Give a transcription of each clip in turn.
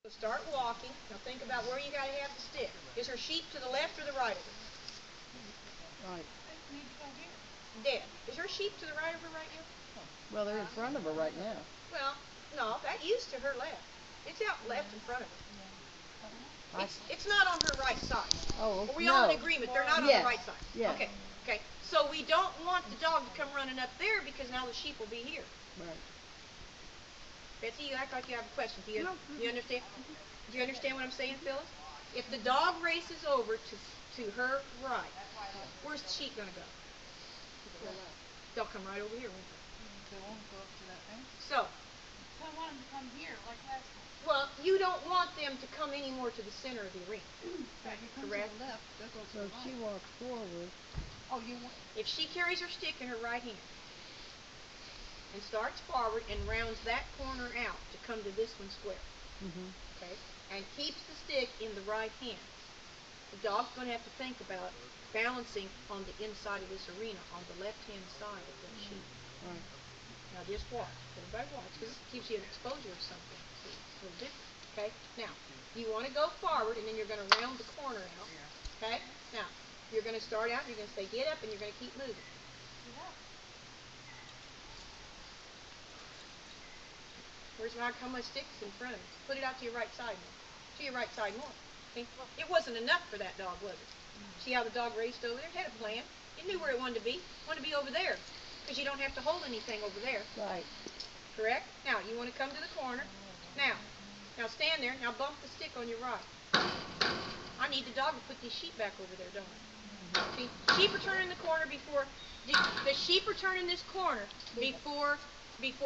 Start walking. Now think about where you got to have the stick. Is her sheep to the left or the right of her? Right. Dead. Is her sheep to the right of her right now? Well, they're in front of her right now. Well, no, that used to her left. It's out left in front of her. It's not on her right side. Oh, Are we no. all in agreement? They're not on the right side. Yeah. Okay. Okay. So we don't want the dog to come running up there because now the sheep will be here. Right. Betsy, you act like you have a question. Do you understand? Do you understand what I'm saying, Phyllis? If the dog races over to her right, where's the sheep going to go? They'll come right over here, won't they? They won't go up to that fence. So. I want them to come here like last time. Well, you don't want them to come any more to the center of the arena. Right, you come correct? to the left, they'll go to So the if right. she walks forward. Oh, you want... If she carries her stick in her right hand and starts forward and rounds that corner out to come to this one square, okay, and keeps the stick in the right hand, the dog's going to have to think about balancing on the inside of this arena on the left-hand side of that sheep. Right. Now just watch. Everybody watch, because this gives you an exposure of something. See, it's a little different. Okay? Now, you want to go forward, and then you're going to round the corner out. Okay? Now, you're going to start out, and you're going to say, get up, and you're going to keep moving. Where's how much stick's in front of you? Put it out to your right side more. To your right side more. Okay? It wasn't enough for that dog, was it? See how the dog raced over there? It had a plan. It knew where it wanted to be. It wanted to be over there. Because you don't have to hold anything over there. Right. Correct? Now, you want to come to the corner. Now stand there. Now bump the stick on your right. I need the dog to put these sheep back over there, don't I? See, sheep are turning the corner before, the sheep are turning this corner before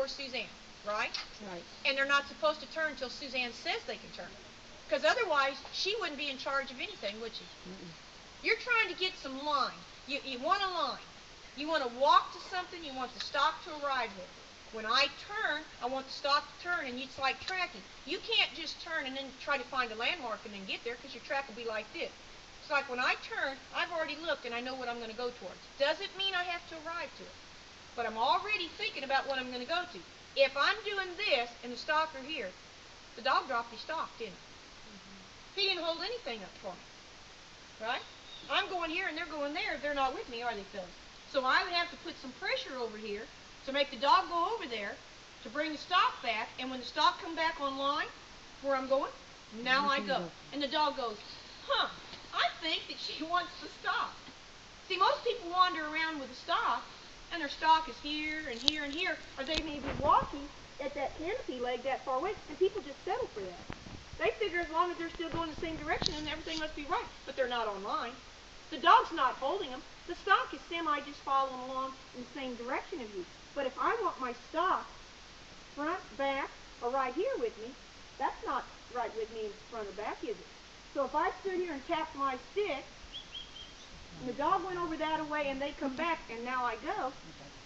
Suzanne, right? Right. And they're not supposed to turn until Suzanne says they can turn. Because otherwise, she wouldn't be in charge of anything, would she? You're trying to get some line. You want a line. You want to walk to something, you want the stock to arrive there. When I turn, I want the stock to turn, and it's like tracking. You can't just turn and then try to find a landmark and then get there, because your track will be like this. It's like when I turn, I've already looked and I know what I'm going to go towards. Doesn't mean I have to arrive to it. But I'm already thinking about what I'm going to go to. If I'm doing this and the stock are here, the dog dropped his stock, didn't he? He didn't hold anything up for me. Right? I'm going here and they're going there. They're not with me, are they, Phyllis? So I would have to put some pressure over here to make the dog go over there to bring the stock back, and when the stock come back online where I'm going, now I go. And the dog goes, huh, I think that she wants the stock. See, most people wander around with the stock, and their stock is here and here and here, or they may be walking at that canopy leg that far away, and people just settle for that. They figure as long as they're still going the same direction, and everything must be right, but they're not online. The dog's not holding them. The stock is just following along in the same direction of you. But if I want my stock front, back, or right here with me, that's not right with me in front or back, is it? So if I stood here and tapped my stick, and the dog went over that way and they come back, and now I go,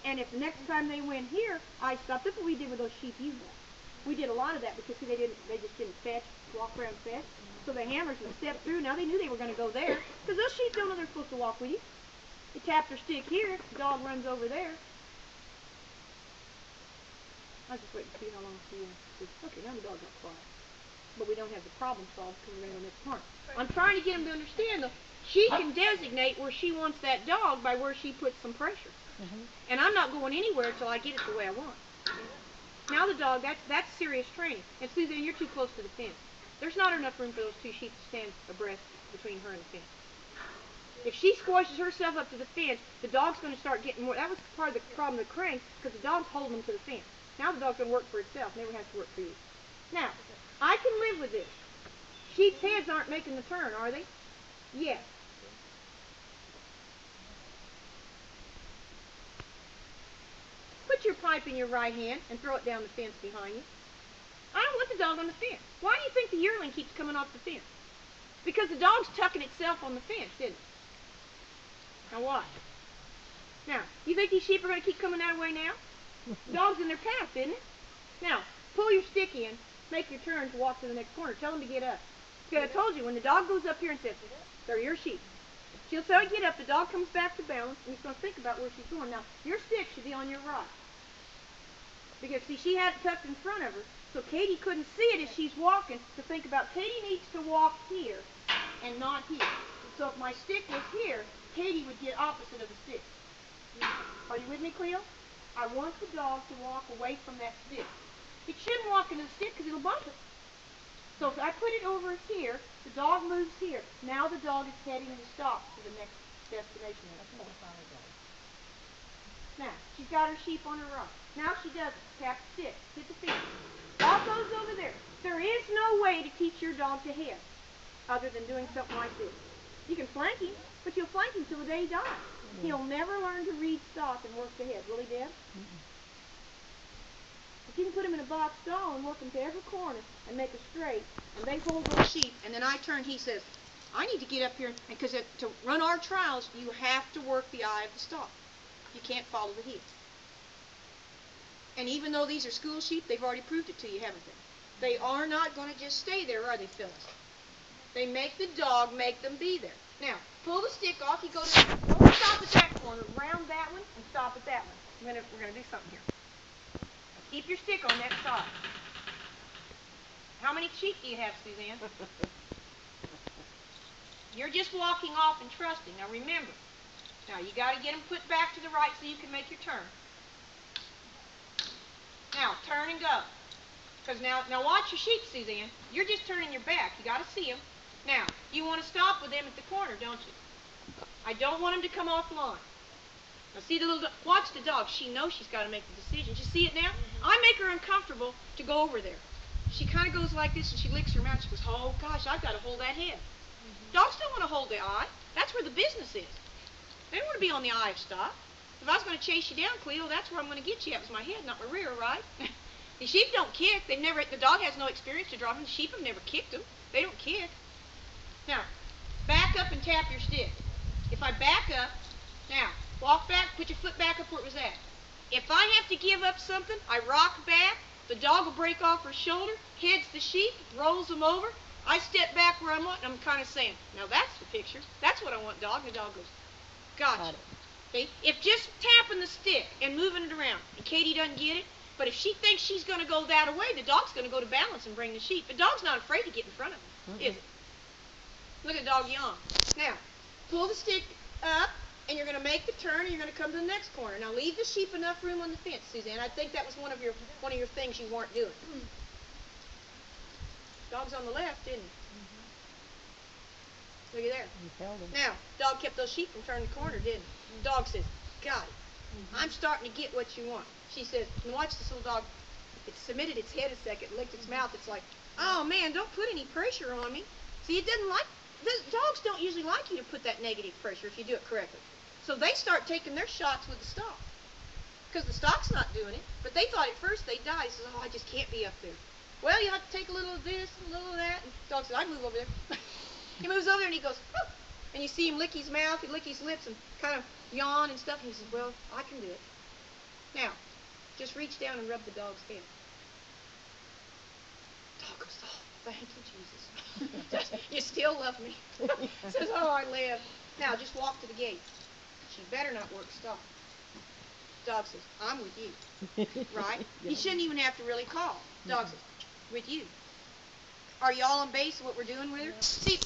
and if the next time they went here, I stopped. That's what we did with those sheep you had. We did a lot of that because see, they just didn't fetch, walk around fetch. So the handlers would step through. Now they knew they were going to go there because those sheep don't know they're supposed to walk with you. You tap their stick here, the dog runs over there. I was just waiting to see how long she said, okay, now the dog got quiet. But we don't have the problem solved because we're in the next part. I'm trying to get them to understand, though, she can designate where she wants that dog by where she puts some pressure. And I'm not going anywhere until I get it the way I want. Now the dog, that's serious training. And Suzanne, you're too close to the fence. There's not enough room for those two sheep to stand abreast between her and the fence. If she squashes herself up to the fence, the dog's going to start getting more. That was part of the problem of the cranks, because the dog's holding them to the fence. Now the dog's going to work for itself, never has to work for you. Now, I can live with this. Sheep's heads aren't making the turn, are they? Yes. Put your pipe in your right hand and throw it down the fence behind you. I don't want the dog on the fence. Why do you think the yearling keeps coming off the fence? Because the dog's tucking itself on the fence, isn't it? Now watch. Now, you think these sheep are going to keep coming that way now? The dog's in their path, isn't it? Now, pull your stick in, make your turn to walk to the next corner. Tell them to get up. Because I told you, when the dog goes up here and says, they're your sheep, she'll tell you to get up, the dog comes back to balance, and he's going to think about where she's going. Now, your stick should be on your right. Because, see, she had it tucked in front of her, so Katie couldn't see it as she's walking to think about Katie needs to walk here and not here. So if my stick was here, Katie would get opposite of the stick. Are you with me, Cleo? I want the dog to walk away from that stick. It shouldn't walk into the stick because it'll bump it. So if I put it over here, the dog moves here. Now the dog is heading to stop to the next destination. Now, she's got her sheep on her rock. Now she does it. Tap the stick. Hit the feet. All goes over there. There is no way to teach your dog to head other than doing something like this. You can flank him, but you'll flank him till the day he dies. He'll never learn to read stop and work the head. Will he, Deb? But you can put him in a box stall and work him to every corner and make a straight, and they hold those sheep, and then I turn, he says, I need to get up here, because to run our trials, you have to work the eye of the stall. You can't follow the heel. And even though these are school sheep, they've already proved it to you, haven't they? They are not going to just stay there, are they, Phyllis? They make the dog make them be there. Now, pull the stick off. You go to don't stop at that corner, round that one, and stop at that one. We're going to do something here. Now, keep your stick on that side. How many sheep do you have, Suzanne? You're just walking off and trusting. Now, remember. Now, you got to get them put back to the right so you can make your turn. Now, turn and go. Because now watch your sheep, Suzanne. You're just turning your back. You got to see them. Now, you want to stop with them at the corner, don't you? I don't want them to come off line. Now, see the little watch the dog. She knows she's got to make the decision. You see it now? I make her uncomfortable to go over there. She kind of goes like this, and she licks her mouth. She goes, oh, gosh, I've got to hold that head. Dogs don't want to hold the eye. That's where the business is. They don't want to be on the eye of stop. If I was going to chase you down, Cleo, that's where I'm going to get you. That was my head, not my rear, right? The sheep don't kick. The dog has no experience to drive them. The sheep have never kicked them. They don't kick. Now, back up and tap your stick. If I back up, now, walk back, put your foot back up where it was at. If I have to give up something, I rock back, the dog will break off her shoulder, heads the sheep, rolls them over. I step back where I'm at, and I'm kind of saying, now that's the picture. That's what I want, dog. And the dog goes, gotcha. See? If just tapping the stick and moving it around, and Katie doesn't get it, but if she thinks she's going to go that way, the dog's going to go to balance and bring the sheep. The dog's not afraid to get in front of him, is it? Look at the dog yawn. Now, pull the stick up, and you're going to make the turn, and you're going to come to the next corner. Now, leave the sheep enough room on the fence, Suzanne. I think that was one of your things you weren't doing. Dog's on the left, didn't he? Look at there. You held him. Now, dog kept those sheep from turning the corner, didn't he? Dog says, got it. I'm starting to get what you want. She says, and watch this little dog. It submitted its head a second, licked its mouth. It's like, oh, man, don't put any pressure on me. See, it doesn't like, dogs don't usually like you to put that negative pressure if you do it correctly. So they start taking their shots with the stock. Because the stock's not doing it. But they thought at first they'd die. He says, oh, I just can't be up there. Well, you have to take a little of this, a little of that. And the dog says, I move over there. He moves over there and he goes, oh. And you see him lick his mouth, he lick his lips and kind of yawn and stuff. And he says, well, I can do it. Now, just reach down and rub the dog's head. Dog goes, oh, thank you, Jesus. You still love me. Says, oh, I live. Now, just walk to the gate. She better not work stop. Dog says, I'm with you. Right? He shouldn't even have to really call. Dog says, with you. Are you all on base of what we're doing with her? See,